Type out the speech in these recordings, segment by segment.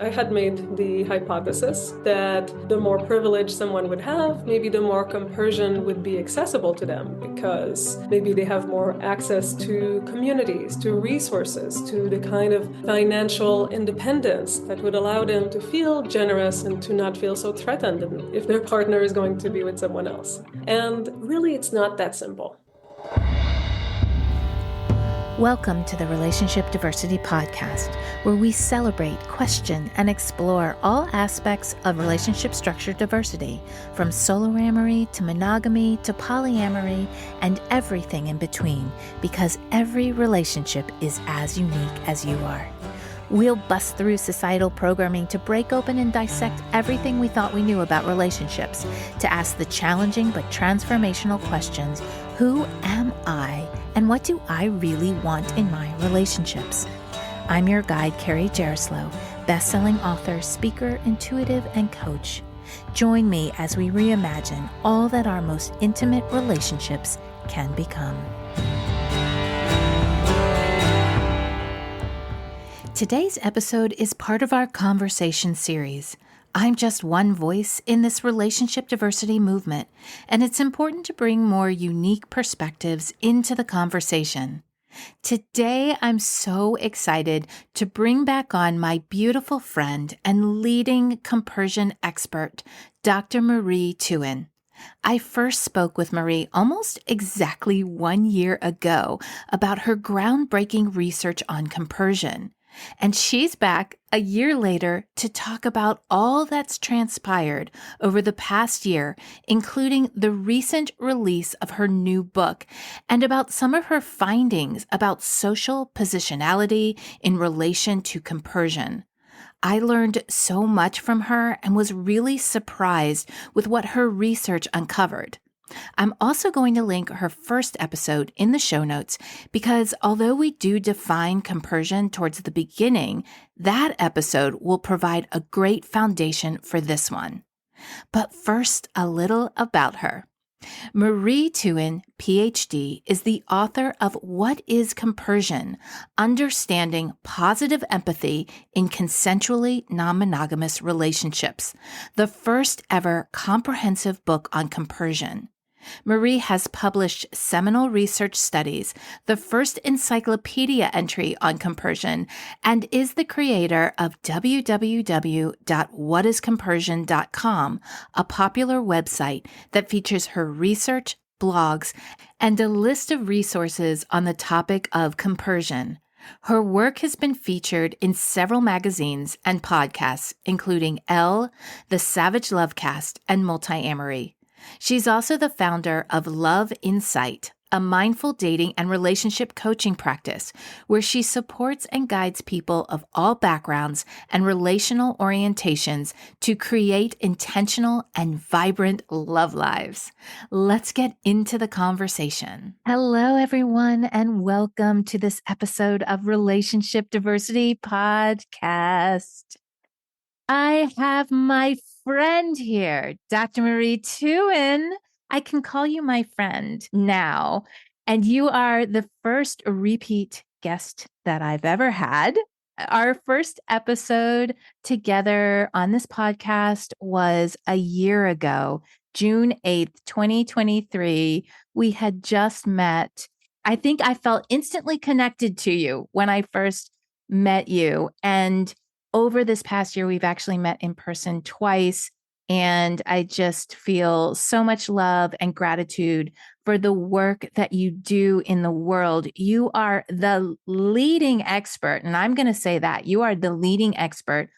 I had made the hypothesis that the more privilege someone would have, maybe the more compersion would be accessible to them, because maybe they have more access to communities, to resources, to the kind of financial independence that would allow them to feel generous and to not feel so threatened if their partner is going to be with someone else. And really, it's not that simple. Welcome to the Relationship Diversity Podcast, where we celebrate, question, and explore all aspects of relationship structure diversity, from soloamory to monogamy to polyamory and everything in between, because every relationship is as unique as you are. We'll bust through societal programming to break open and dissect everything we thought we knew about relationships, to ask the challenging but transformational questions: who am I, and what do I really want in my relationships? I'm your guide, Carrie Jaroslaw, best-selling author, speaker, intuitive, and coach. Join me as we reimagine all that our most intimate relationships can become. Today's episode is part of our conversation series. I'm just one voice in this relationship diversity movement, and it's important to bring more unique perspectives into the conversation. Today, I'm so excited to bring back on my beautiful friend and leading compersion expert, Dr. Marie Thouin. I first spoke with Marie almost exactly 1 year ago about her groundbreaking research on compersion. And she's back a year later to talk about all that's transpired over the past year, including the recent release of her new book and about some of her findings about social positionality in relation to compersion. I learned so much from her and was really surprised with what her research uncovered. I'm also going to link her first episode in the show notes because although we do define compersion towards the beginning, that episode will provide a great foundation for this one. But first, a little about her. Marie Thouin, PhD, is the author of What is Compersion? Understanding Positive Empathy in Consensually Non-Monogamous Relationships, the first ever comprehensive book on compersion. Marie has published seminal research studies, the first encyclopedia entry on compersion, and is the creator of www.whatiscompersion.com, a popular website that features her research, blogs, and a list of resources on the topic of compersion. Her work has been featured in several magazines and podcasts, including Elle, The Savage Lovecast, and Multiamory. She's also the founder of Love Insight, a mindful dating and relationship coaching practice where she supports and guides people of all backgrounds and relational orientations to create intentional and vibrant love lives. Let's get into the conversation. Hello, everyone, and welcome to this episode of Relationship Diversity Podcast. I have my friend here, Dr. Marie Thouin. I can call you my friend now. And you are the first repeat guest that I've ever had. Our first episode together on this podcast was a year ago, June 8th, 2023. We had just met. I think I felt instantly connected to you when I first met you. And over this past year, we've actually met in person twice, and I just feel so much love and gratitude for the work that you do in the world. You are the leading expert, and I'm going to say that you are the leading expert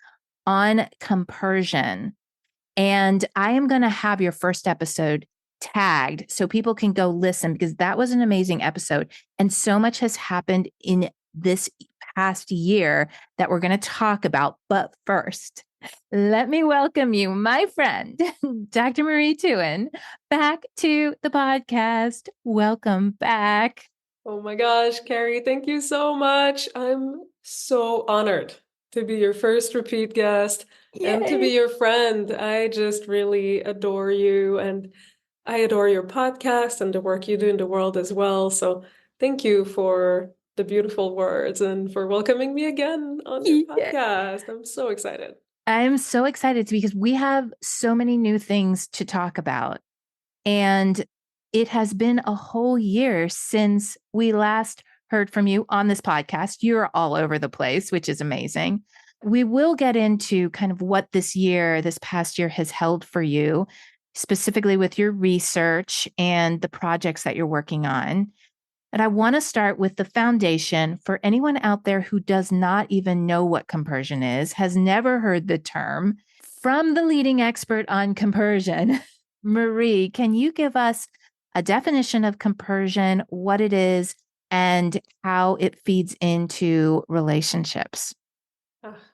on compersion. And I am going to have your first episode tagged so people can go listen, because that was an amazing episode. And so much has happened in this past year that we're going to talk about. But first, let me welcome you, my friend, Dr. Marie Thouin, back to the podcast. Welcome back. Oh my gosh, Carrie, thank you so much. I'm so honored to be your first repeat guest and to be Yay. your friend. I just really adore you, and I adore your podcast and the work you do in the world as well. So thank you for the beautiful words and for welcoming me again on your Yeah. podcast. I'm so excited. I'm so excited because we have so many new things to talk about. And it has been a whole year since we last heard from you on this podcast. You're all over the place, which is amazing. We will get into kind of what this past year has held for you, specifically with your research and the projects that you're working on. And I want to start with the foundation for anyone out there who does not even know what compersion is, has never heard the term. From the leading expert on compersion, Marie, can you give us a definition of compersion, what it is, and how it feeds into relationships?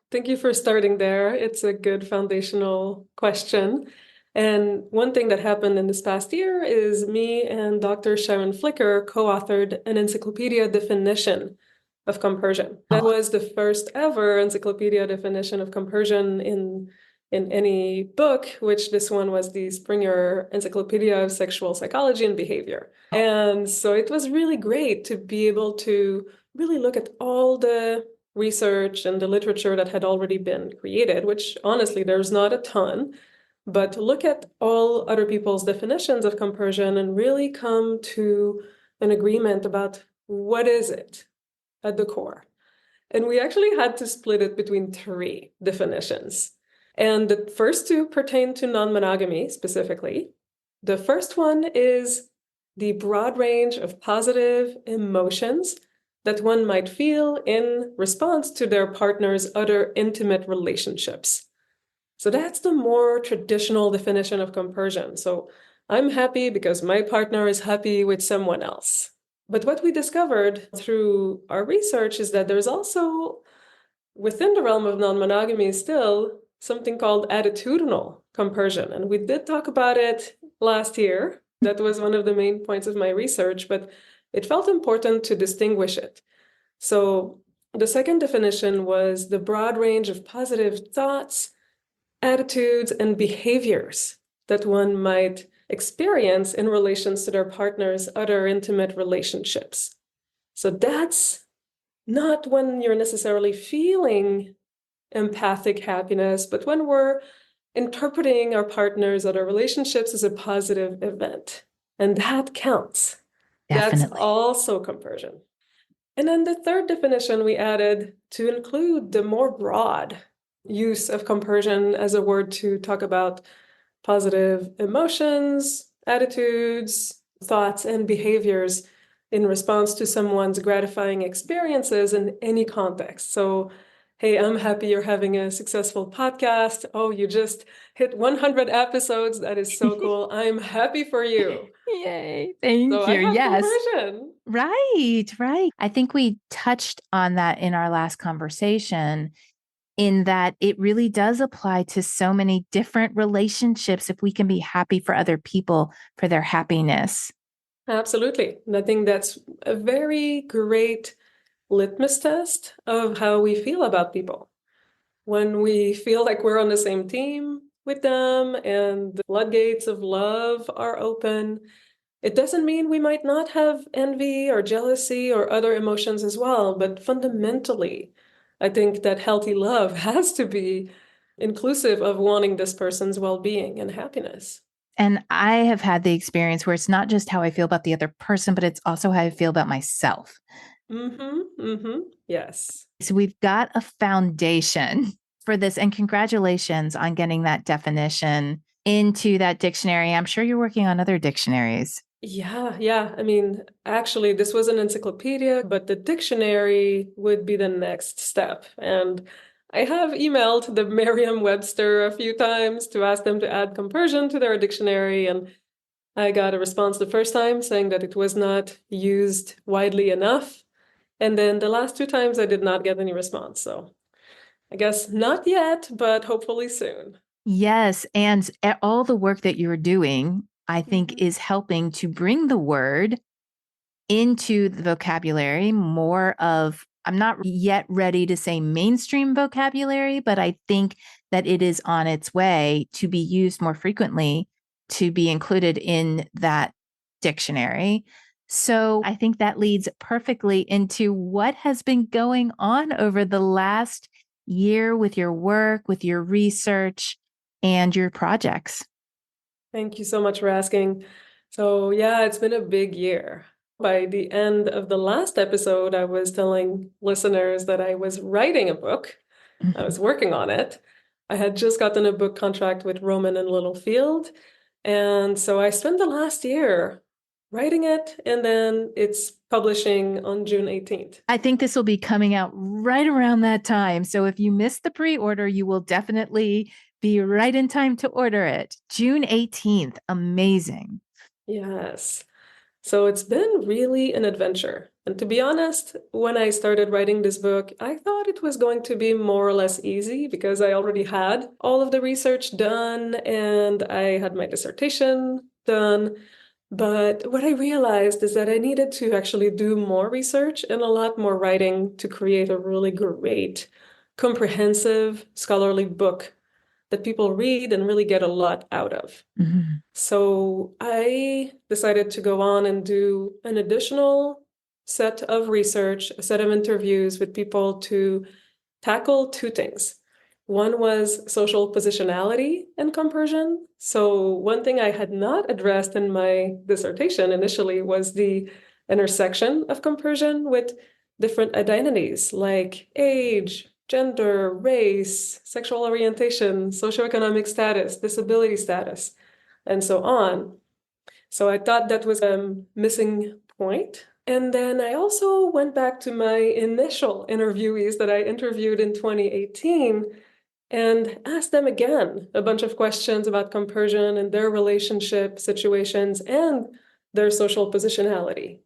Thank you for starting there. It's a good foundational question. And one thing that happened in this past year is me and Dr. Sharon Flicker co-authored an encyclopedia definition of compersion. That was the first ever encyclopedia definition of compersion in any book, which this one was the Springer Encyclopedia of Sexual Psychology and Behavior. And so it was really great to be able to really look at all the research and the literature that had already been created, which honestly, there's not a ton, but look at all other people's definitions of compersion and really come to an agreement about what is it at the core. And we actually had to split it between three definitions. And the first two pertain to non-monogamy specifically. The first one is the broad range of positive emotions that one might feel in response to their partner's other intimate relationships. So that's the more traditional definition of compersion. So I'm happy because my partner is happy with someone else. But what we discovered through our research is that there's also, within the realm of non-monogamy, still something called attitudinal compersion. And we did talk about it last year. That was one of the main points of my research, but it felt important to distinguish it. So the second definition was the broad range of positive thoughts, attitudes, and behaviors that one might experience in relations to their partner's other intimate relationships. So that's not when you're necessarily feeling empathic happiness, but when we're interpreting our partner's other relationships as a positive event. And that counts. Definitely. That's also compersion. And then the third definition we added to include the more broad use of compersion as a word to talk about positive emotions, attitudes, thoughts, and behaviors in response to someone's gratifying experiences in any context. So, hey, I'm happy you're having a successful podcast. Oh, you just hit 100 episodes. That is so cool. I'm happy for you. Yay. Thank So you. I have Yes. compersion. Right. I think we touched on that in our last conversation, in that it really does apply to so many different relationships if we can be happy for other people, for their happiness. Absolutely. And I think that's a very great litmus test of how we feel about people. When we feel like we're on the same team with them and the floodgates of love are open, it doesn't mean we might not have envy or jealousy or other emotions as well, but fundamentally, I think that healthy love has to be inclusive of wanting this person's well-being and happiness. And I have had the experience where it's not just how I feel about the other person, but it's also how I feel about myself. Yes. So we've got a foundation for this. And congratulations on getting that definition into that dictionary. I'm sure you're working on other dictionaries. Yeah. I mean, actually, this was an encyclopedia, but the dictionary would be the next step. And I have emailed the Merriam-Webster a few times to ask them to add compersion to their dictionary. And I got a response the first time saying that it was not used widely enough. And then the last two times I did not get any response. So I guess not yet, but hopefully soon. Yes. And all the work that you're doing, I think, is helping to bring the word into the vocabulary more of, I'm not yet ready to say mainstream vocabulary, but I think that it is on its way to be used more frequently, to be included in that dictionary. So I think that leads perfectly into what has been going on over the last year with your work, with your research, and your projects. Thank you so much for asking. So, yeah, it's been a big year. By the end of the last episode, I was telling listeners that I was writing a book. I was working on it. I had just gotten a book contract with Roman and Littlefield. And so I spent the last year writing it, and then it's publishing on June 18th. I think this will be coming out right around that time. So if you missed the pre-order, you will definitely be right in time to order it. June 18th. Amazing. Yes. So it's been really an adventure. And to be honest, when I started writing this book, I thought it was going to be more or less easy because I already had all of the research done and I had my dissertation done. But what I realized is that I needed to actually do more research and a lot more writing to create a really great, comprehensive, scholarly book that people read and really get a lot out of. Mhm. So I decided to go on and do an additional set of research, a set of interviews with people to tackle two things. One was social positionality and compersion. So one thing I had not addressed in my dissertation initially was the intersection of compersion with different identities like age, gender, race, sexual orientation, socioeconomic status, disability status, and so on. So I thought that was a missing point. And then I also went back to my initial interviewees that I interviewed in 2018 and asked them again a bunch of questions about compersion and their relationship situations and their social positionality.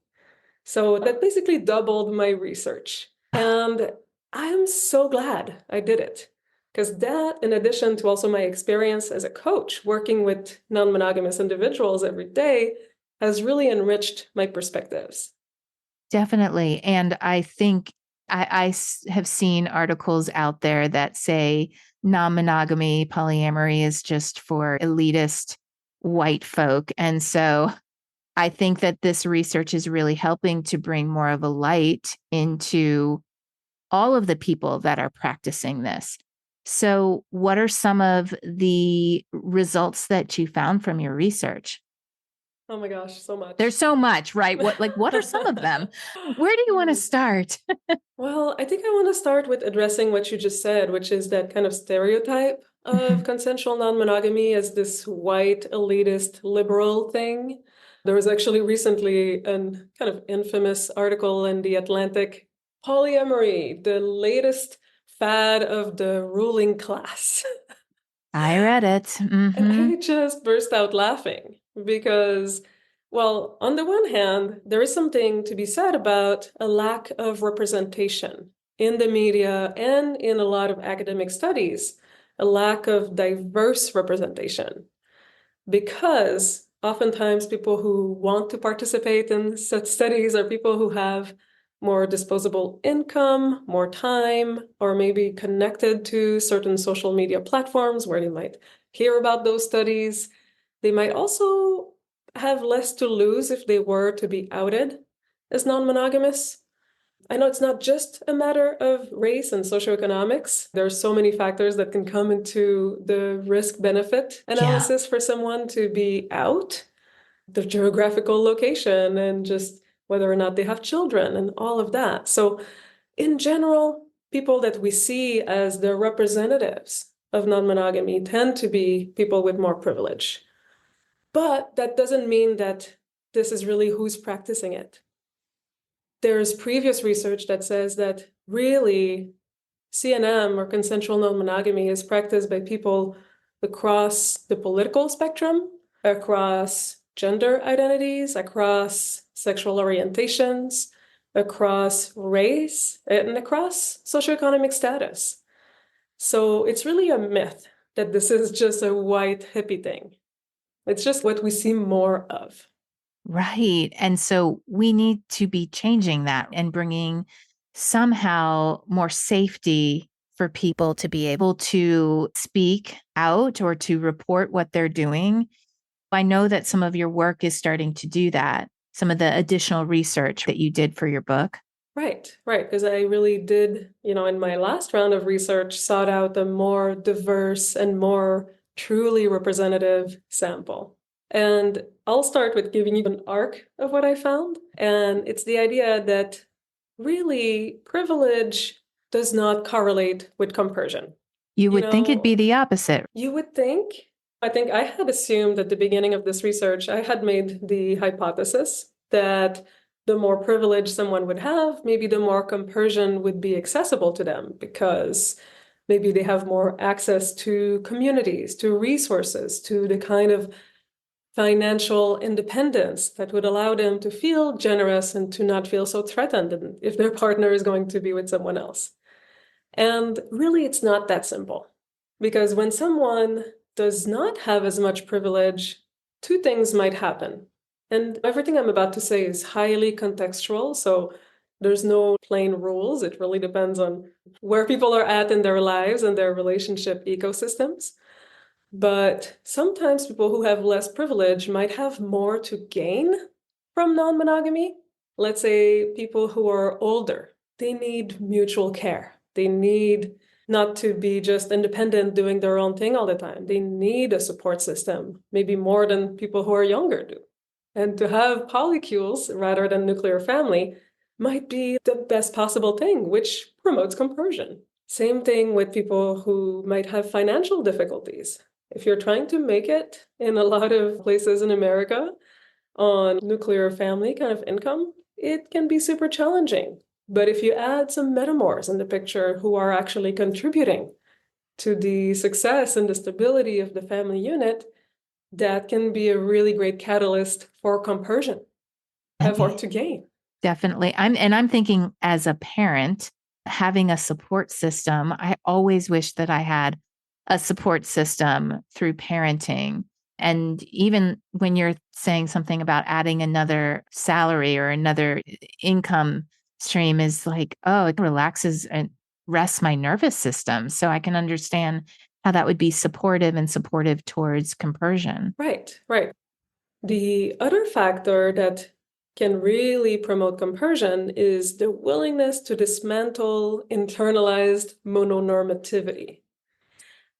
So that basically doubled my research. And I'm so glad I did it. Because that, in addition to also my experience as a coach working with non-monogamous individuals every day, has really enriched my perspectives. Definitely. And I think have seen articles out there that say non-monogamy, polyamory is just for elitist white folk. And so I think that this research is really helping to bring more of a light into all of the people that are practicing this. So, what are some of the results that you found from your research? Oh my gosh, so much. There's so much, right? What are some of them? Where do you want to start? Well, I think I want to start with addressing what you just said, which is that kind of stereotype of consensual non-monogamy as this white, elitist, liberal thing. There was actually recently an kind of infamous article in The Atlantic, polyamory, the latest fad of the ruling class. I read it. And Mm-hmm. I just burst out laughing because, well, on the one hand, there is something to be said about a lack of representation in the media and in a lot of academic studies, a lack of diverse representation. Because oftentimes people who want to participate in such studies are people who have more disposable income, more time, or maybe connected to certain social media platforms where they might hear about those studies. They might also have less to lose if they were to be outed as non-monogamous. I know it's not just a matter of race and socioeconomics. There are so many factors that can come into the risk-benefit Yeah. analysis for someone to be out, the geographical location and just whether or not they have children and all of that. So in general, people that we see as the representatives of non-monogamy tend to be people with more privilege. But that doesn't mean that this is really who's practicing it. There's previous research that says that really CNM or consensual non-monogamy is practiced by people across the political spectrum, across gender identities, across sexual orientations, across race, and across socioeconomic status. So it's really a myth that this is just a white hippie thing. It's just what we see more of. Right. And so we need to be changing that and bringing somehow more safety for people to be able to speak out or to report what they're doing. I know that some of your work is starting to do that. some of the additional research that you did for your book? Right, right. Because I really did, in my last round of research, sought out a more diverse and more truly representative sample. And I'll start with giving you an arc of what I found. And it's the idea that really privilege does not correlate with compersion. You would think it'd be the opposite. You would think. I think I had assumed at the beginning of this research, I had made the hypothesis that the more privilege someone would have, maybe the more compersion would be accessible to them because maybe they have more access to communities, to resources, to the kind of financial independence that would allow them to feel generous and to not feel so threatened if their partner is going to be with someone else. And really, it's not that simple. Because when someone does not have as much privilege, two things might happen. And everything I'm about to say is highly contextual, so there's no plain rules. It really depends on where people are at in their lives and their relationship ecosystems. But sometimes people who have less privilege might have more to gain from non-monogamy. Let's say people who are older, they need mutual care. They need not to be just independent doing their own thing all the time. They need a support system, maybe more than people who are younger do. And to have polycules rather than nuclear family might be the best possible thing, which promotes compersion. Same thing with people who might have financial difficulties. If you're trying to make it in a lot of places in America on nuclear family kind of income, it can be super challenging. But if you add some metamors in the picture who are actually contributing to the success and the stability of the family unit, that can be a really great catalyst for compersion, or to gain. Definitely. I'm thinking as a parent, having a support system, I always wish that I had a support system through parenting. And even when you're saying something about adding another salary or another income stream is like, oh, it relaxes and rests my nervous system. So I can understand how that would be supportive and supportive towards compersion. Right, right. The other factor that can really promote compersion is the willingness to dismantle internalized mononormativity.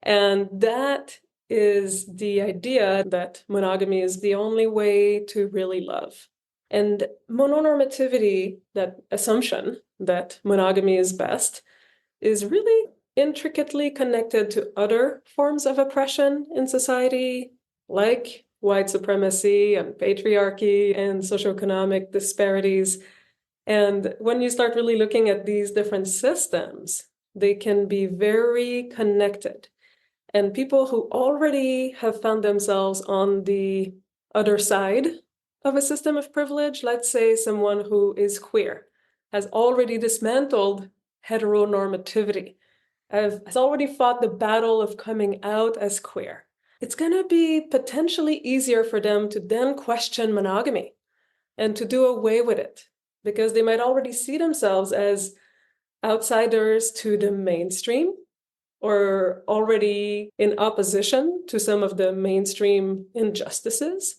And that is the idea that monogamy is the only way to really love. And mononormativity, that assumption that monogamy is best, is really intricately connected to other forms of oppression in society, like white supremacy and patriarchy and socioeconomic disparities. And when you start really looking at these different systems, they can be very connected. And people who already have found themselves on the other side of a system of privilege, let's say someone who is queer, has already dismantled heteronormativity, has already fought the battle of coming out as queer. It's going to be potentially easier for them to then question monogamy and to do away with it, because they might already see themselves as outsiders to the mainstream or already in opposition to some of the mainstream injustices.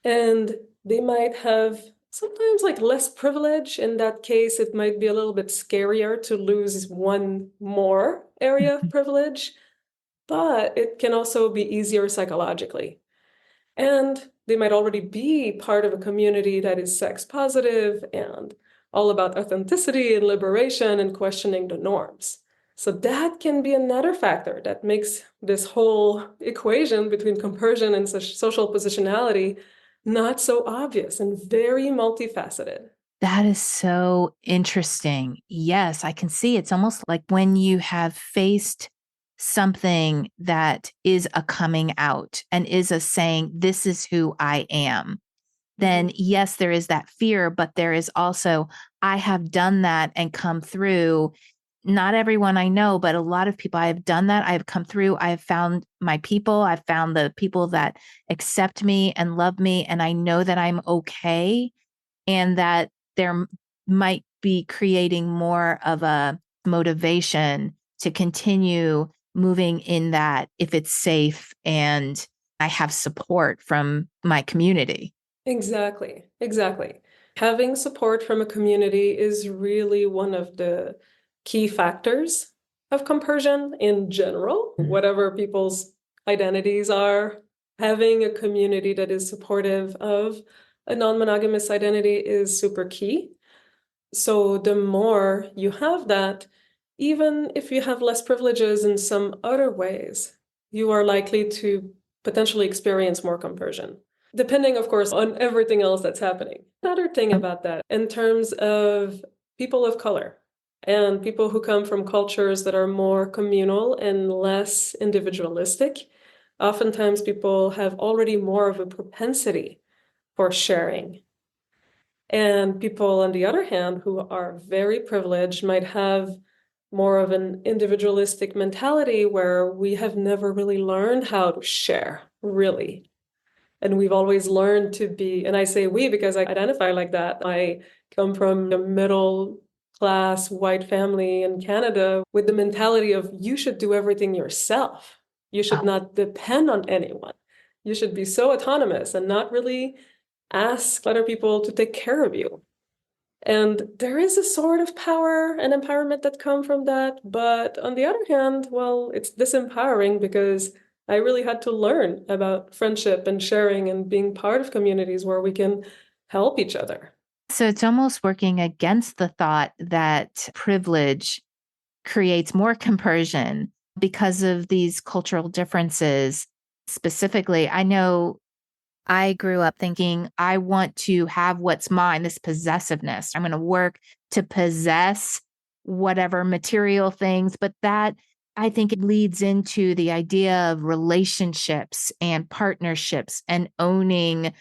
And they might have sometimes like less privilege. In that case, it might be a little bit scarier to lose one more area of privilege, but it can also be easier psychologically. And they might already be part of a community that is sex positive and all about authenticity and liberation and questioning the norms. So that can be another factor that makes this whole equation between compersion and social positionality not so obvious and very multifaceted. That is so interesting. Yes, I can see it's almost like when you have faced something that is a coming out and is a saying, this is who I am, then yes, there is that fear, but there is also, I have done that and come through. Not everyone I know, but a lot of people I have done that. I have come through. I have found my people. I've found the people that accept me and love me. And I know that I'm okay and that there might be creating more of a motivation to continue moving in that if it's safe and I have support from my community. Exactly, exactly. Having support from a community is really one of the key factors of compersion in general, whatever people's identities are. Having a community that is supportive of a non-monogamous identity is super key. So the more you have that, even if you have less privileges in some other ways, you are likely to potentially experience more compersion, depending, of course, on everything else that's happening. Another thing about that, in terms of people of color and people who come from cultures that are more communal and less individualistic, oftentimes people have already more of a propensity for sharing. And people, on the other hand, who are very privileged might have more of an individualistic mentality where we have never really learned how to share, really. And we've always learned to be, and I say we because I identify like that. I come from a middle class white family in Canada with the mentality of you should do everything yourself. You should not depend on anyone. You should be so autonomous and not really ask other people to take care of you. And there is a sort of power and empowerment that come from that. But on the other hand, well, it's disempowering because I really had to learn about friendship and sharing and being part of communities where we can help each other. So it's almost working against the thought that privilege creates more compersion because of these cultural differences. Specifically, I know I grew up thinking I want to have what's mine, this possessiveness. I'm going to work to possess whatever material things, but that I think it leads into the idea of relationships and partnerships and owning.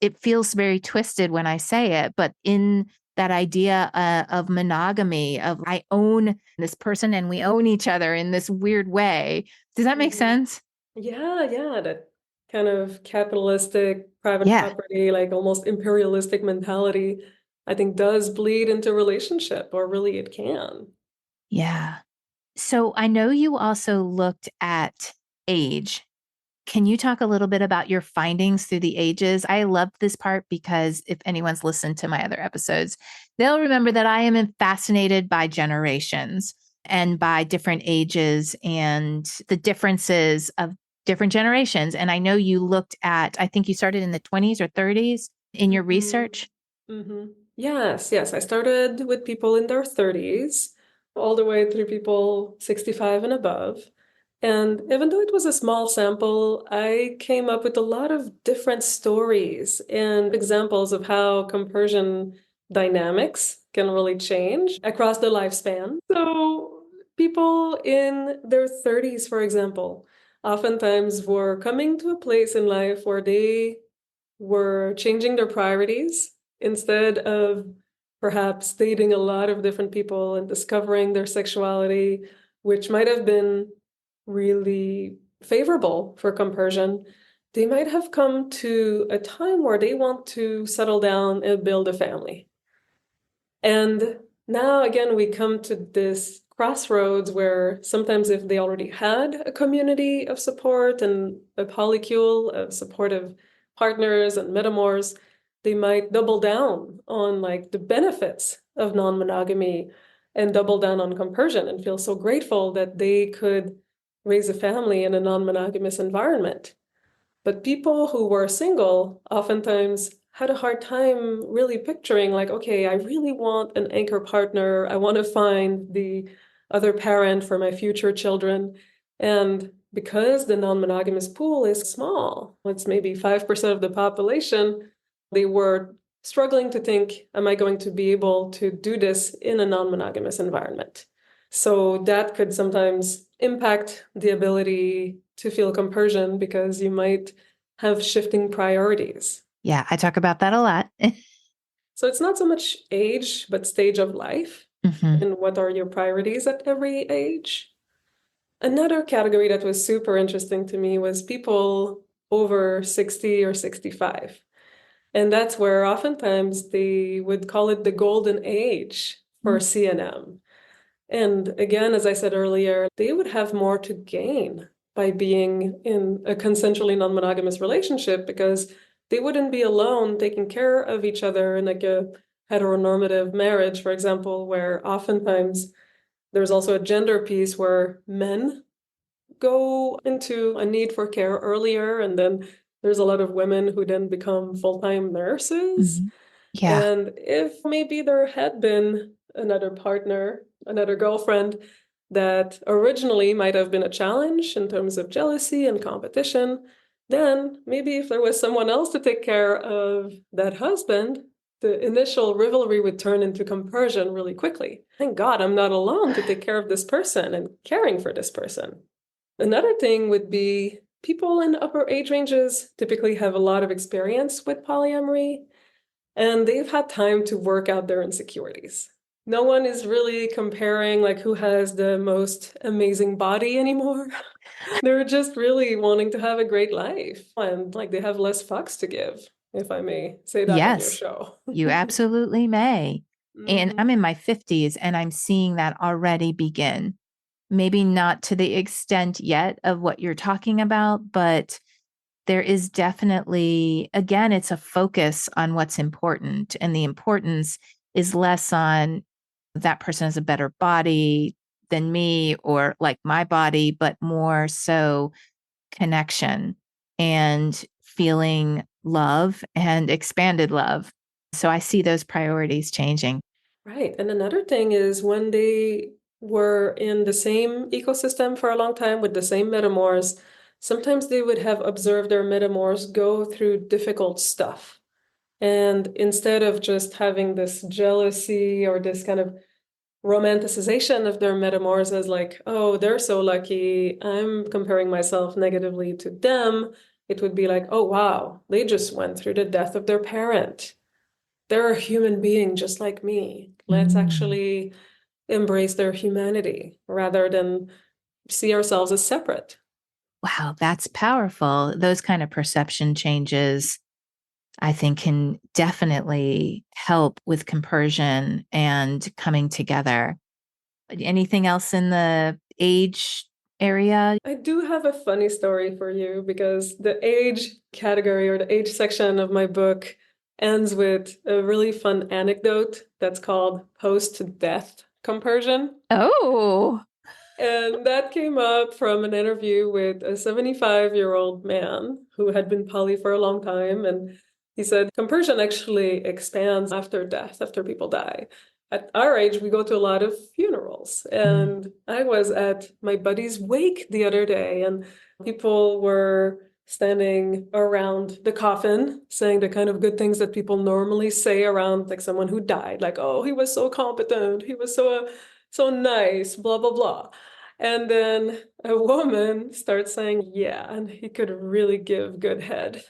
It feels very twisted when I say it, but in that idea of monogamy, of I own this person and we own each other in this weird way. Does that make Mhm. sense? Yeah, yeah, that kind of capitalistic private Yeah. property, like almost imperialistic mentality, I think does bleed into relationship, or really it can. Yeah. So I know you also looked at age. Can you talk a little bit about your findings through the ages? I love this part because if anyone's listened to my other episodes, they'll remember that I am fascinated by generations and by different ages and the differences of different generations. And I know you looked at, I think you started in the 20s or 30s in your Hmm. research. Hmm. Yes, yes. I started with people in their 30s, all the way through people 65 and above. And even though it was a small sample, I came up with a lot of different stories and examples of how compersion dynamics can really change across the lifespan. So, people in their 30s, for example, oftentimes were coming to a place in life where they were changing their priorities instead of perhaps dating a lot of different people and discovering their sexuality, which might have been really favorable for compersion. They might have come to a time where they want to settle down and build a family. And now again, we come to this crossroads where sometimes if they already had a community of support and a polycule of supportive partners and metamors, they might double down on like the benefits of non-monogamy and double down on compersion and feel so grateful that they could raise a family in a non-monogamous environment. But people who were single oftentimes had a hard time really picturing, like, okay, I really want an anchor partner. I want to find the other parent for my future children. And because the non-monogamous pool is small, it's maybe 5% of the population, they were struggling to think, am I going to be able to do this in a non-monogamous environment? So that could sometimes impact the ability to feel compersion because you might have shifting priorities. Yeah, I talk about that a lot. So it's not so much age, but stage of life Mhm. and what are your priorities at every age. Another category that was super interesting to me was people over 60 or 65. And that's where oftentimes they would call it the golden age for CNM. And again, as I said earlier, they would have more to gain by being in a consensually non-monogamous relationship because they wouldn't be alone taking care of each other in like a heteronormative marriage, for example, where oftentimes there's also a gender piece where men go into a need for care earlier, and then there's a lot of women who then become full-time nurses. Mhm. Yeah. And if maybe there had been another partner, another girlfriend that originally might have been a challenge in terms of jealousy and competition, then maybe if there was someone else to take care of that husband, the initial rivalry would turn into compersion really quickly. Thank God I'm not alone to take care of this person and caring for this person. Another thing would be people in upper age ranges typically have a lot of experience with polyamory, and they've had time to work out their insecurities. No one is really comparing like who has the most amazing body anymore. They're just really wanting to have a great life, and like they have less fucks to give, if I may say that on your Yes, show. you absolutely may. And I'm Mhm. in my 50s and I'm seeing that already begin. Maybe not to the extent yet of what you're talking about, but there is definitely, again, it's a focus on what's important. And the importance is less on that person has a better body than me or like my body, but more so connection and feeling love and expanded love. So I see those priorities changing. Right. And another thing is when they were in the same ecosystem for a long time with the same metamors, sometimes they would have observed their metamors go through difficult stuff. And instead of just having this jealousy or this kind of romanticization of their metamors as like, oh, they're so lucky, I'm comparing myself negatively to them, it would be like, oh, wow, they just went through the death of their parent. They're a human being just like me. Let's Mm. actually embrace their humanity rather than see ourselves as separate. Wow, that's powerful. Those kind of perception changes, I think, can definitely help with compersion and coming together. Anything else in the age area? I do have a funny story for you because the age category or the age section of my book ends with a really fun anecdote that's called post-death compersion. Oh, And that came up from an interview with a 75-year-old man who had been poly for a long time. And he said, compersion actually expands after death, after people die. At our age, we go to a lot of funerals. mm, And I was at my buddy's wake the other day, and people were standing around the coffin saying the kind of good things that people normally say around like someone who died, like, oh, he was so competent, he was so nice, blah, blah, blah. And then a woman starts saying, yeah, and he could really give good head.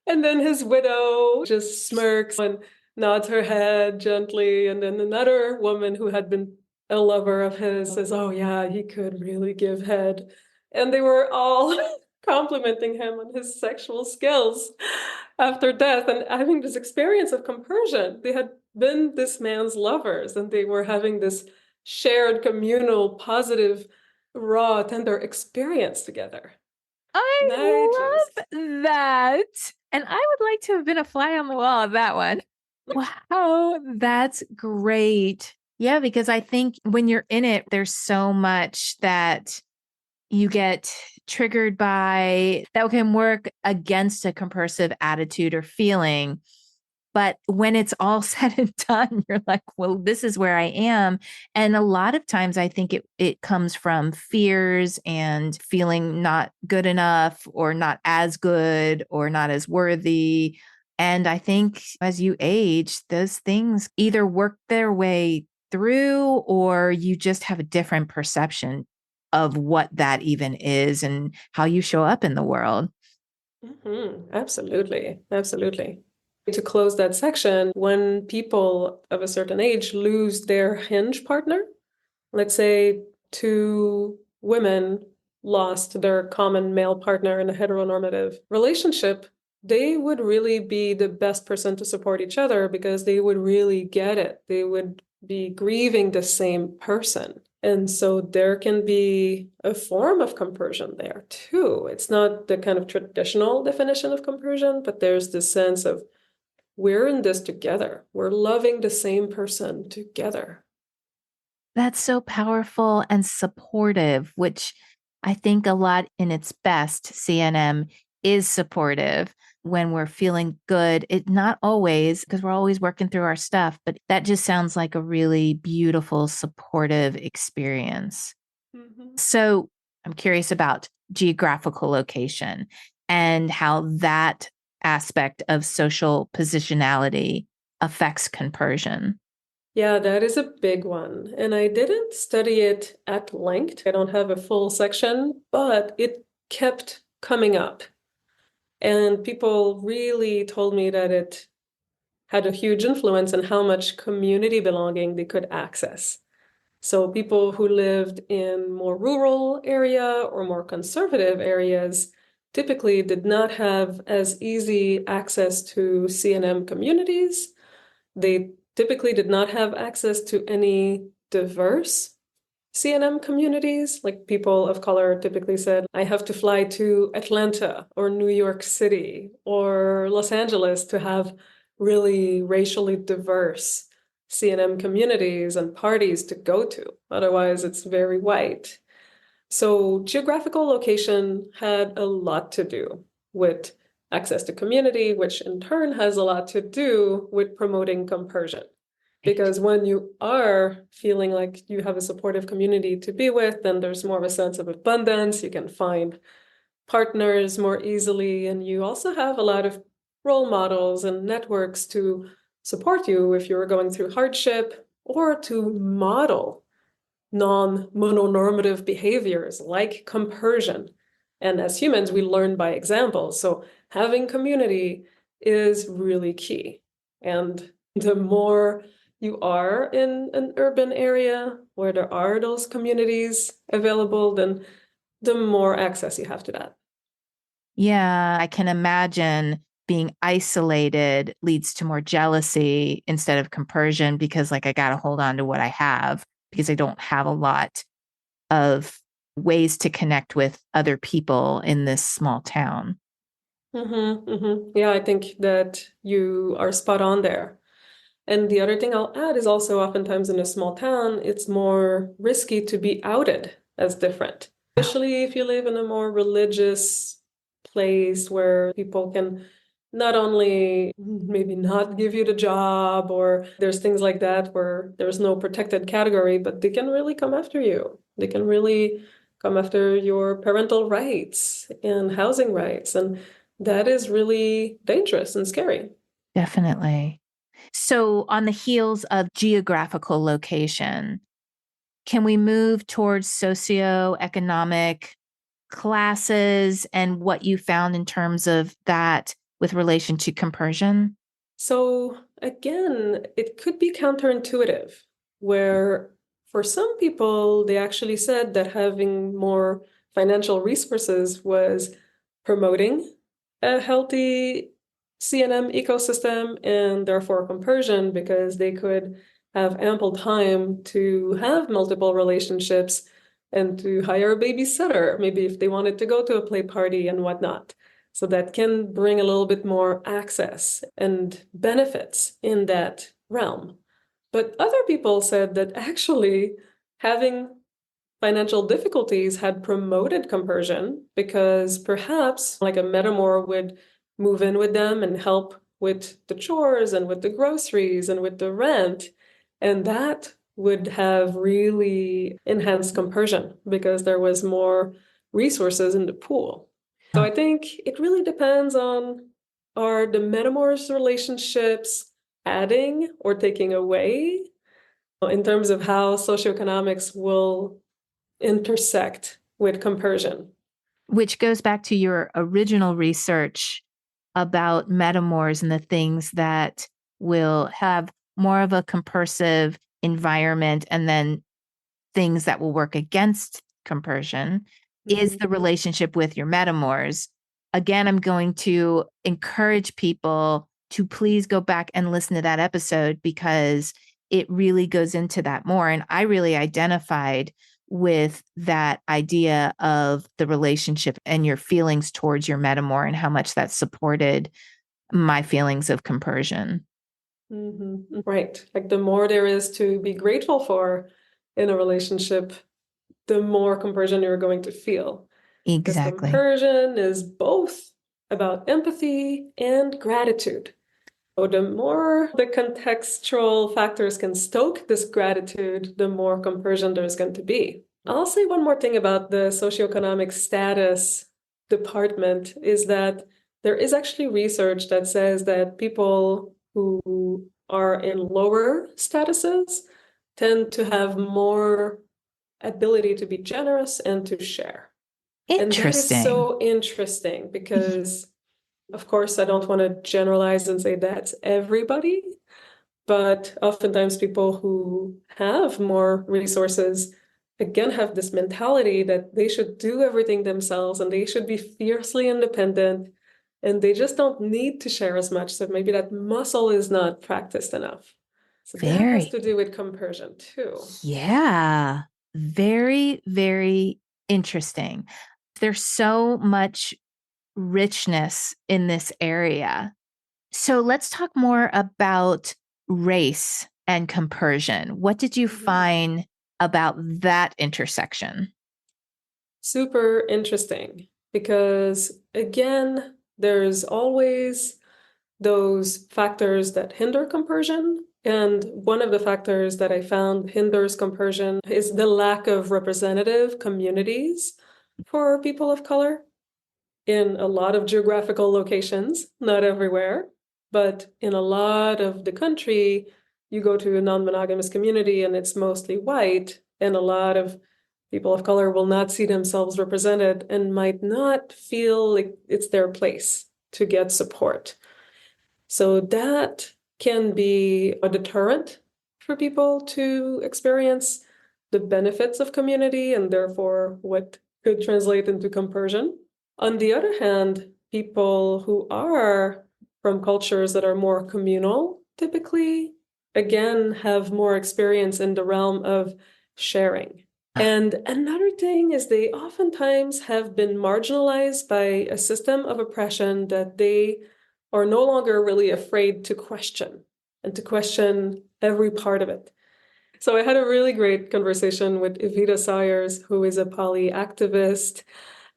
And then his widow just smirks and nods her head gently. And then another woman who had been a lover of his says, oh, yeah, he could really give head. And they were all complimenting him on his sexual skills after death and having this experience of compersion. They had been this man's lovers and they were having this shared communal positive raw tender experience together. And I I just love that. And I would like to have been a fly on the wall of that one. Wow, that's great. Yeah, because I think when you're in it, there's so much that you get triggered by that can work against a compersive attitude or feeling. But when it's all said and done, you're like, well, this is where I am. And a lot of times I think it comes from fears and feeling not good enough or not as good or not as worthy. And I think as you age, those things either work their way through or you just have a different perception of what that even is and how you show up in the world. absolutely, absolutely. To close that section, when people of a certain age lose their hinge partner, let's say two women lost their common male partner in a heteronormative relationship, they would really be the best person to support each other because they would really get it. They would be grieving the same person. And so there can be a form of compersion there too. It's not the kind of traditional definition of compersion, but there's this sense of we're in this together. We're loving the same person together. That's so powerful and supportive, which I think a lot in its best, CNM is supportive when we're feeling good. It not always, because we're always working through our stuff, but that just sounds like a really beautiful, supportive experience. Mhm. So I'm curious about geographical location and how that aspect of social positionality affects compersion. Yeah, that is a big one. And I didn't study it at length. I don't have a full section, but it kept coming up. And people really told me that it had a huge influence on how much community belonging they could access. So people who lived in more rural area or more conservative areas typically did not have as easy access to CNM communities. They typically did not have access to any diverse CNM communities. Like people of color typically said, I have to fly to Atlanta or New York City or Los Angeles to have really racially diverse CNM communities and parties to go to. Otherwise, it's very white. So geographical location had a lot to do with access to community, which in turn has a lot to do with promoting compersion. Because when you are feeling like you have a supportive community to be with, then there's more of a sense of abundance. You can find partners more easily, and you also have a lot of role models and networks to support you if you're going through hardship or to model non-mononormative behaviors like compersion. And as humans, we learn by example. So having community is really key. And the more you are in an urban area where there are those communities available, then the more access you have to that. Yeah, I can imagine being isolated leads to more jealousy instead of compersion because, like, I got to hold on to what I have because I don't have a lot of ways to connect with other people in this small town. Yeah, I think that you are spot on there. And the other thing I'll add is also oftentimes in a small town, it's more risky to be outed as different, especially if you live in a more religious place where people can not only maybe not give you the job, or there's things like that where there's no protected category, but they can really come after you. They can really come after your parental rights and housing rights. And that is really dangerous and scary. Definitely. So, on the heels of geographical location, can we move towards socioeconomic classes and what you found in terms of that with relation to compersion? So again, it could be counterintuitive, where for some people, they actually said that having more financial resources was promoting a healthy CNM ecosystem and therefore compersion because they could have ample time to have multiple relationships and to hire a babysitter, maybe if they wanted to go to a play party and whatnot. So that can bring a little bit more access and benefits in that realm. But other people said that actually having financial difficulties had promoted compersion because perhaps like a metamor would move in with them and help with the chores and with the groceries and with the rent. And that would have really enhanced compersion because there was more resources in the pool. So I think it really depends on, are the metamor's relationships adding or taking away in terms of how socioeconomics will intersect with compersion. Which goes back to your original research about metamors and the things that will have more of a compersive environment and then things that will work against compersion is Mhm. the relationship with your metamors. Again, I'm going to encourage people to please go back and listen to that episode because it really goes into that more. And I really identified with that idea of the relationship and your feelings towards your metamor and how much that supported my feelings of compersion. Mm-hmm. Right. Like the more there is to be grateful for in a relationship, the more compersion you're going to feel. Because Exactly. compersion is both about empathy and gratitude. So the more the contextual factors can stoke this gratitude, the more compersion there's going to be. I'll say one more thing about the socioeconomic status department is that there is actually research that says that people who are in lower statuses tend to have more ability to be generous and to share. And that is Interesting. so interesting because, of course, I don't want to generalize and say that's everybody, but oftentimes people who have more resources, again, have this mentality that they should do everything themselves and they should be fiercely independent and they just don't need to share as much. So maybe that muscle is not practiced enough. So that has Very. to do with compersion too. Yeah. Very, very interesting. There's so much richness in this area. So let's talk more about race and compersion. What did you find about that intersection? Super interesting because, again, there's always those factors that hinder compersion. And one of the factors that I found hinders compersion is the lack of representative communities for people of color in a lot of geographical locations, not everywhere, but in a lot of the country, you go to a non-monogamous community and it's mostly white, and a lot of people of color will not see themselves represented and might not feel like it's their place to get support. So that can be a deterrent for people to experience the benefits of community and therefore what could translate into compersion. On the other hand, people who are from cultures that are more communal typically, again, have more experience in the realm of sharing. And another thing is they oftentimes have been marginalized by a system of oppression that they are no longer really afraid to question and to question every part of it. So I had a really great conversation with Evita Sayers, who is a poly activist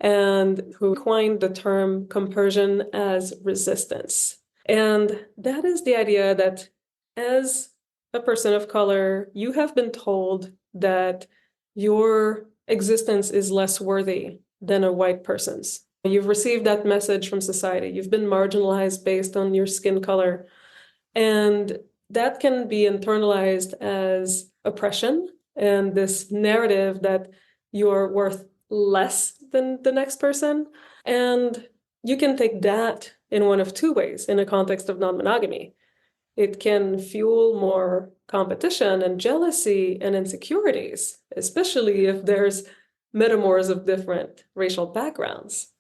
and who coined the term compersion as resistance. And that is the idea that as a person of color, you have been told that your existence is less worthy than a white person's. You've received that message from society. You've been marginalized based on your skin color. And that can be internalized as oppression and this narrative that you're worth less than the next person. And you can take that in one of two ways in a context of non-monogamy. It can fuel more competition and jealousy and insecurities, especially if there's metamors of different racial backgrounds.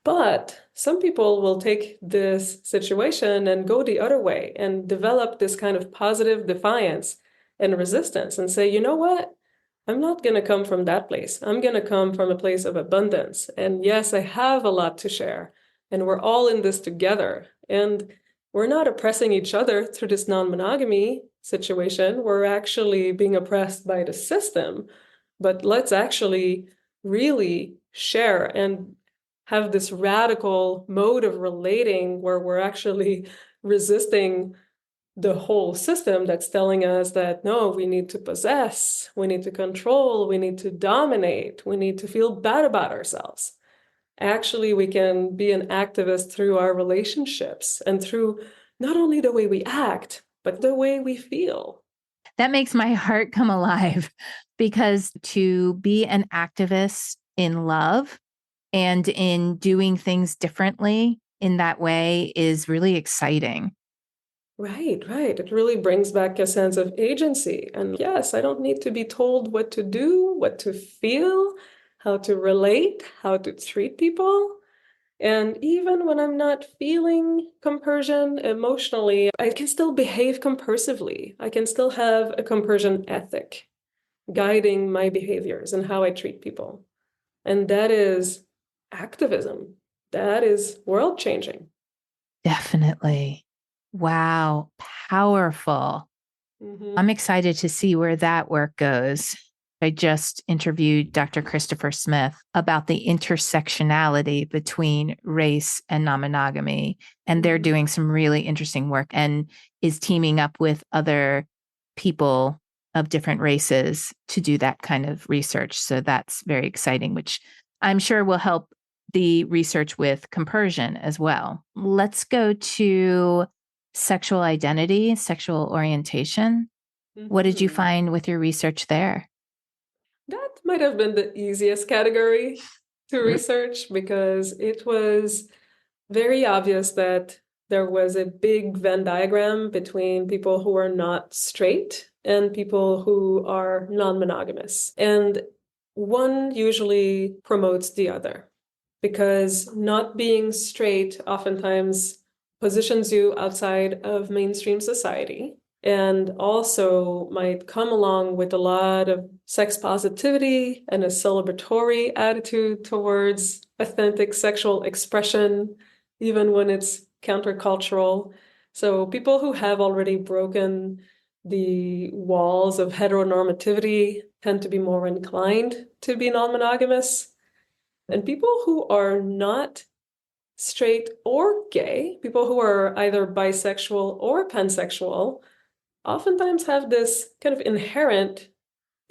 But some people will take this situation and go the other way and develop this kind of positive defiance and resistance and say, you know what? I'm not going to come from that place. I'm going to come from a place of abundance. And yes, I have a lot to share. And we're all in this together. And we're not oppressing each other through this non-monogamy situation. We're actually being oppressed by the system. But let's actually really share and have this radical mode of relating where we're actually resisting the whole system that's telling us that no, we need to possess, we need to control, we need to dominate, we need to feel bad about ourselves. Actually, we can be an activist through our relationships and through not only the way we act, but the way we feel. That makes my heart come alive because to be an activist in love and in doing things differently in that way is really exciting. Right, right. It really brings back a sense of agency. And yes, I don't need to be told what to do, what to feel, how to relate, how to treat people. And even when I'm not feeling compersion emotionally, I can still behave compersively. I can still have a compersion ethic guiding my behaviors and how I treat people. And that is activism. That is world changing. Definitely. Wow. Powerful. I'm Mm-hmm. excited to see where that work goes. I just interviewed Dr. Christopher Smith about the intersectionality between race and non monogamy. And they're Mm-hmm. doing some really interesting work and is teaming up with other people of different races to do that kind of research. So that's very exciting, which I'm sure will help the research with compersion as well. Let's go to sexual identity, sexual orientation. What did you Mm-hmm. find with your research there? That might have been the easiest category to Mm. research because it was very obvious that there was a big Venn diagram between people who are not straight and people who are non-monogamous. And one usually promotes the other because not being straight oftentimes positions you outside of mainstream society and also might come along with a lot of sex positivity and a celebratory attitude towards authentic sexual expression, even when it's countercultural. So people who have already broken the walls of heteronormativity tend to be more inclined to be non-monogamous. And people who are not straight or gay, people who are either bisexual or pansexual, oftentimes have this kind of inherent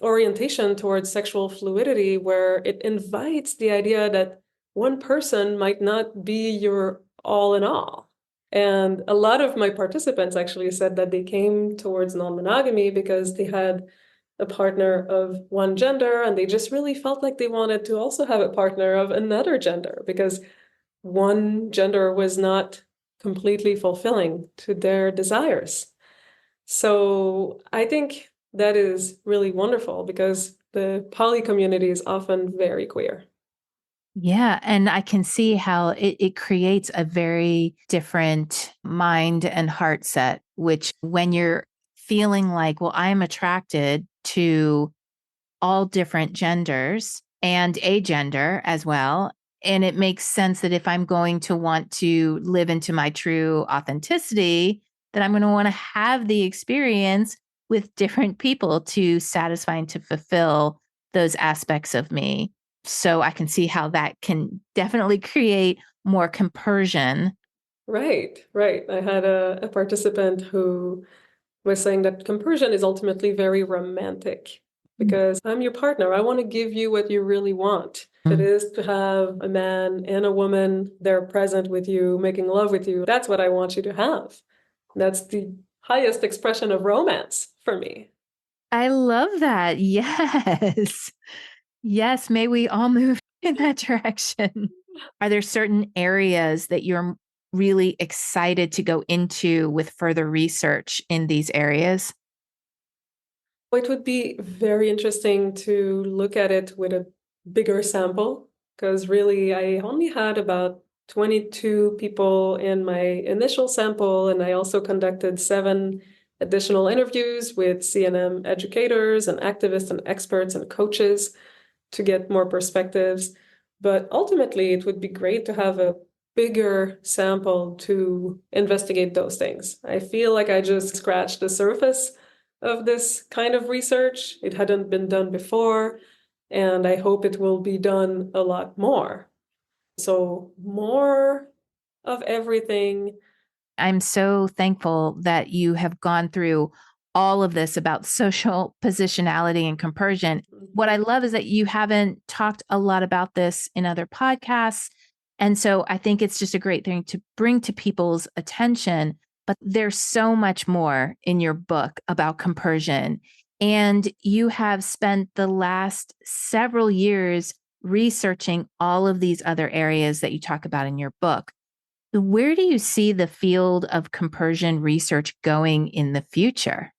orientation towards sexual fluidity where it invites the idea that one person might not be your all in all. And a lot of my participants actually said that they came towards non-monogamy because they had a partner of one gender and they just really felt like they wanted to also have a partner of another gender because one gender was not completely fulfilling to their desires. So I think that is really wonderful because the poly community is often very queer. Yeah. And I can see how it creates a very different mind and heart set, which when you're feeling like, well, I'm attracted to all different genders and a gender as well. And it makes sense that if I'm going to want to live into my true authenticity, that I'm going to want to have the experience with different people to satisfy and to fulfill those aspects of me. So I can see how that can definitely create more compersion. Right, right. I had a participant who was saying that compersion is ultimately very romantic because I'm your partner. I want to give you what you really want. If it Mm. is to have a man and a woman, they're present with you, making love with you. That's what I want you to have. That's the highest expression of romance for me. I love that. Yes. Yes, may we all move in that direction. Are there certain areas that you're really excited to go into with further research in these areas? It would be very interesting to look at it with a bigger sample because really I only had about 22 people in my initial sample, and I also conducted 7 additional interviews with CNM educators and activists and experts and coaches to get more perspectives. But ultimately, it would be great to have a bigger sample to investigate those things. I feel like I just scratched the surface of this kind of research. It hadn't been done before, and I hope it will be done a lot more. So, more of everything. I'm so thankful that you have gone through all of this about social positionality and compersion. What I love is that you haven't talked a lot about this in other podcasts. And so I think it's just a great thing to bring to people's attention. But there's so much more in your book about compersion. And you have spent the last several years researching all of these other areas that you talk about in your book. Where do you see the field of compersion research going in the future?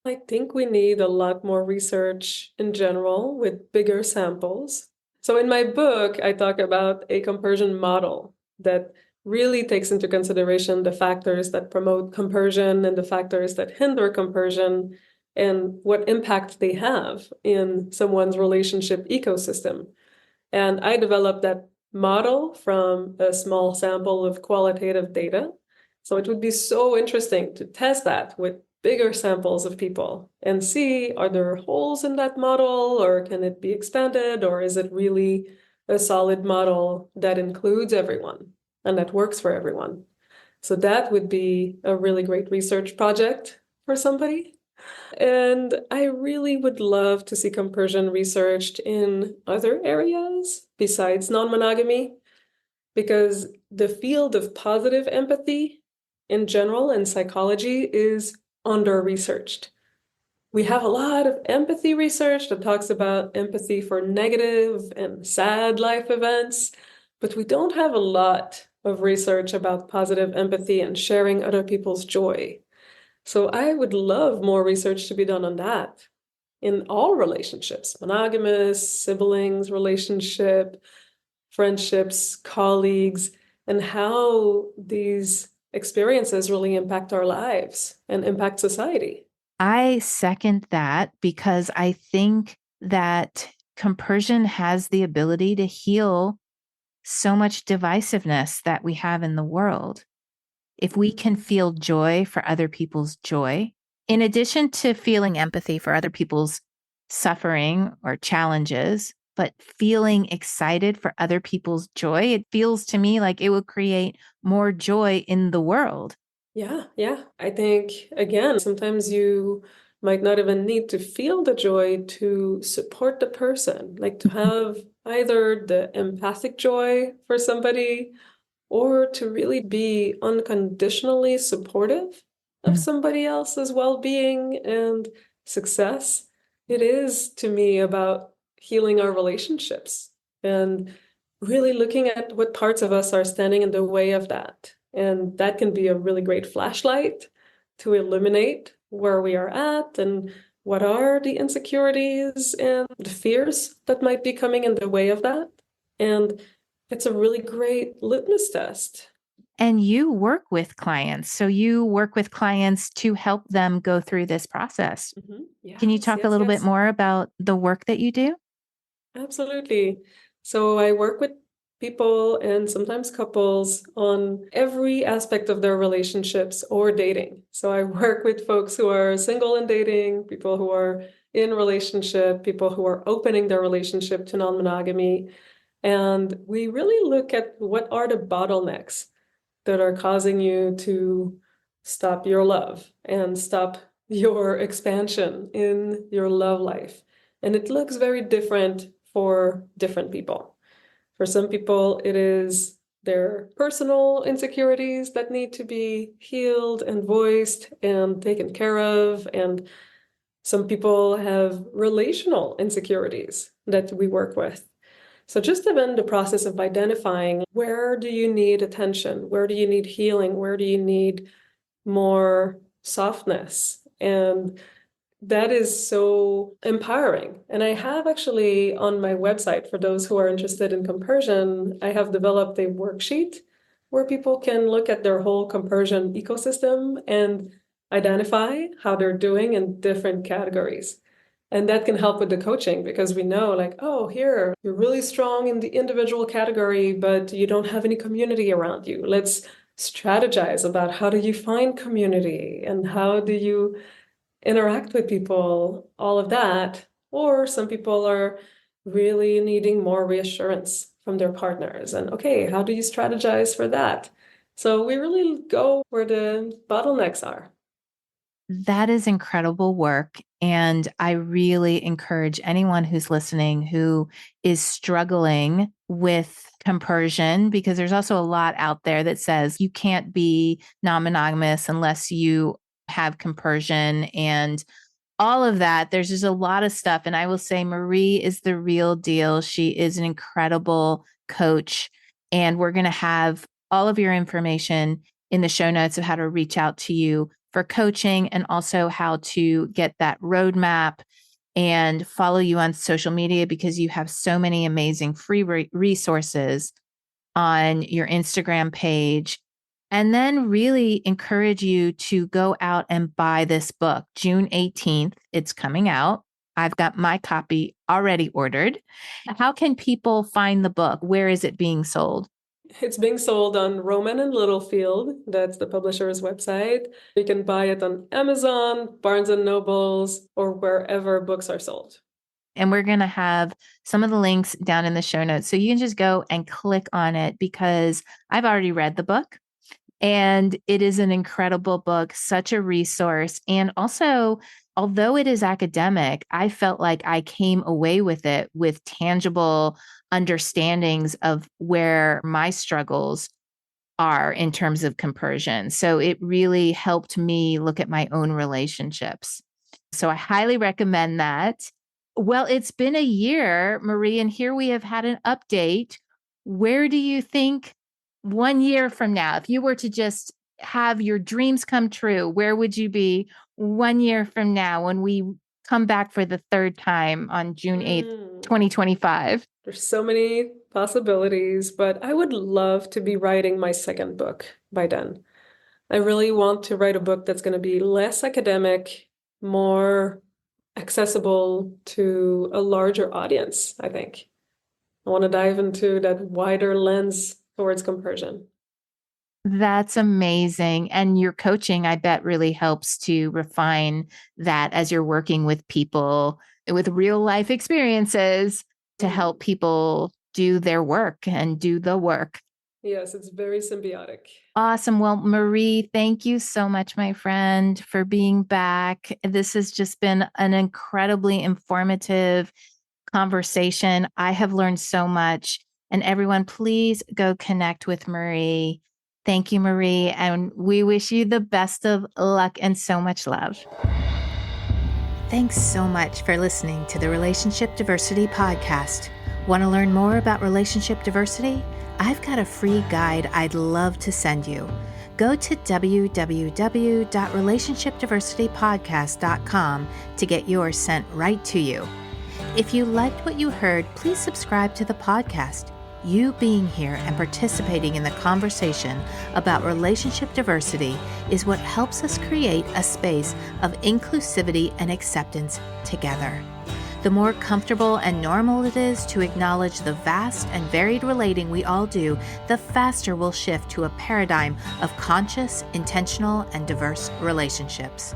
I think we need a lot more research in general with bigger samples. So in my book, I talk about a compersion model that really takes into consideration the factors that promote compersion and the factors that hinder compersion and what impact they have in someone's relationship ecosystem. And I developed that model from a small sample of qualitative data. So it would be so interesting to test that with bigger samples of people and see, are there holes in that model, or can it be expanded, or is it really a solid model that includes everyone and that works for everyone? So that would be a really great research project for somebody. And I really would love to see compersion researched in other areas besides non-monogamy, because the field of positive empathy in general in psychology is under-researched. We have a lot of empathy research that talks about empathy for negative and sad life events, but we don't have a lot of research about positive empathy and sharing other people's joy. So I would love more research to be done on that in all relationships, monogamous, siblings, relationship, friendships, colleagues, and how these experiences really impact our lives and impact society. I second that because I think that compersion has the ability to heal so much divisiveness that we have in the world. If we can feel joy for other people's joy, in addition to feeling empathy for other people's suffering or challenges, but feeling excited for other people's joy, it feels to me like it will create more joy in the world. Yeah. I think, again, sometimes you might not even need to feel the joy to support the person, like to have either the empathic joy for somebody or to really be unconditionally supportive of Mm. somebody else's well-being and success. It is, to me, about healing our relationships and really looking at what parts of us are standing in the way of that. And that can be a really great flashlight to illuminate where we are at and what are the insecurities and the fears that might be coming in the way of that. And it's a really great litmus test. And you work with clients. So you work with clients to help them go through this process. Can you Yes, talk a yes, little bit yes. more about the work that you do? Absolutely. So I work with people and sometimes couples on every aspect of their relationships or dating. So I work with folks who are single and dating, people who are in relationship, people who are opening their relationship to non-monogamy. And we really look at what are the bottlenecks that are causing you to stop your love and stop your expansion in your love life. And it looks very different for different people. For some people, it is their personal insecurities that need to be healed and voiced and taken care of. And some people have relational insecurities that we work with. So just even the process of identifying, where do you need attention? Where do you need healing? Where do you need more softness? And that is so empowering. And I have actually on my website, for those who are interested in compersion, I have developed a worksheet where people can look at their whole compersion ecosystem and identify how they're doing in different categories. And that can help with the coaching, because we know, like, oh, here, you're really strong in the individual category, but you don't have any community around you. Let's strategize about how do you find community and how do you interact with people, all of that. Or some people are really needing more reassurance from their partners. And okay, how do you strategize for that? So we really go where the bottlenecks are. That is incredible work. And I really encourage anyone who's listening who is struggling with compersion, because there's also a lot out there that says you can't be non monogamous unless you have compersion and all of that. There's just a lot of stuff. And I will say, Marie is the real deal. She is an incredible coach. And we're going to have all of your information in the show notes of how to reach out to you for coaching and also how to get that roadmap and follow you on social media, because you have so many amazing free resources on your Instagram page, and then really encourage you to go out and buy this book. June 18th, it's coming out. I've got my copy already ordered. How can people find the book? Where is it being sold? It's being sold on Rowman and Littlefield. That's the publisher's website. You can buy it on Amazon, Barnes and Nobles, or wherever books are sold. And we're going to have some of the links down in the show notes. So you can just go and click on it because I've already read the book and it is an incredible book, such a resource. And also, although it is academic, I felt like I came away with it with tangible understandings of where my struggles are in terms of compersion. So it really helped me look at my own relationships. So I highly recommend that. Well, it's been a year, Marie, and here we have had an update. Where do you think 1 year from now, if you were to just have your dreams come true, where would you be 1 year from now when we come back for the third time on June 8th, 2025? There's so many possibilities, but I would love to be writing my second book by then. I really want to write a book that's going to be less academic, more accessible to a larger audience, I think. I want to dive into that wider lens towards compersion. That's amazing. And your coaching, I bet, really helps to refine that as you're working with people with real life experiences to help people do their work and do the work. Yes, it's very symbiotic. Awesome. Well, Marie, thank you so much, my friend, for being back. This has just been an incredibly informative conversation. I have learned so much. And everyone, please go connect with Marie. Thank you, Marie. And we wish you the best of luck and so much love. Thanks so much for listening to the Relationship Diversity Podcast. Want to learn more about relationship diversity? I've got a free guide I'd love to send you. Go to www.relationshipdiversitypodcast.com to get yours sent right to you. If you liked what you heard, please subscribe to the podcast. You being here and participating in the conversation about relationship diversity is what helps us create a space of inclusivity and acceptance together. The more comfortable and normal it is to acknowledge the vast and varied relating we all do, the faster we'll shift to a paradigm of conscious, intentional, and diverse relationships.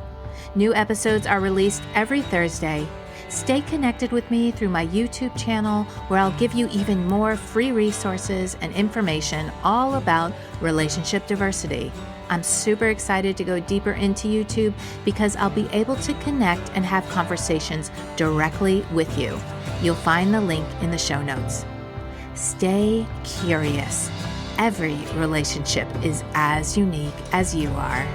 New episodes are released every Thursday. Stay connected with me through my YouTube channel, where I'll give you even more free resources and information all about relationship diversity. I'm super excited to go deeper into YouTube because I'll be able to connect and have conversations directly with you. You'll find the link in the show notes. Stay curious. Every relationship is as unique as you are.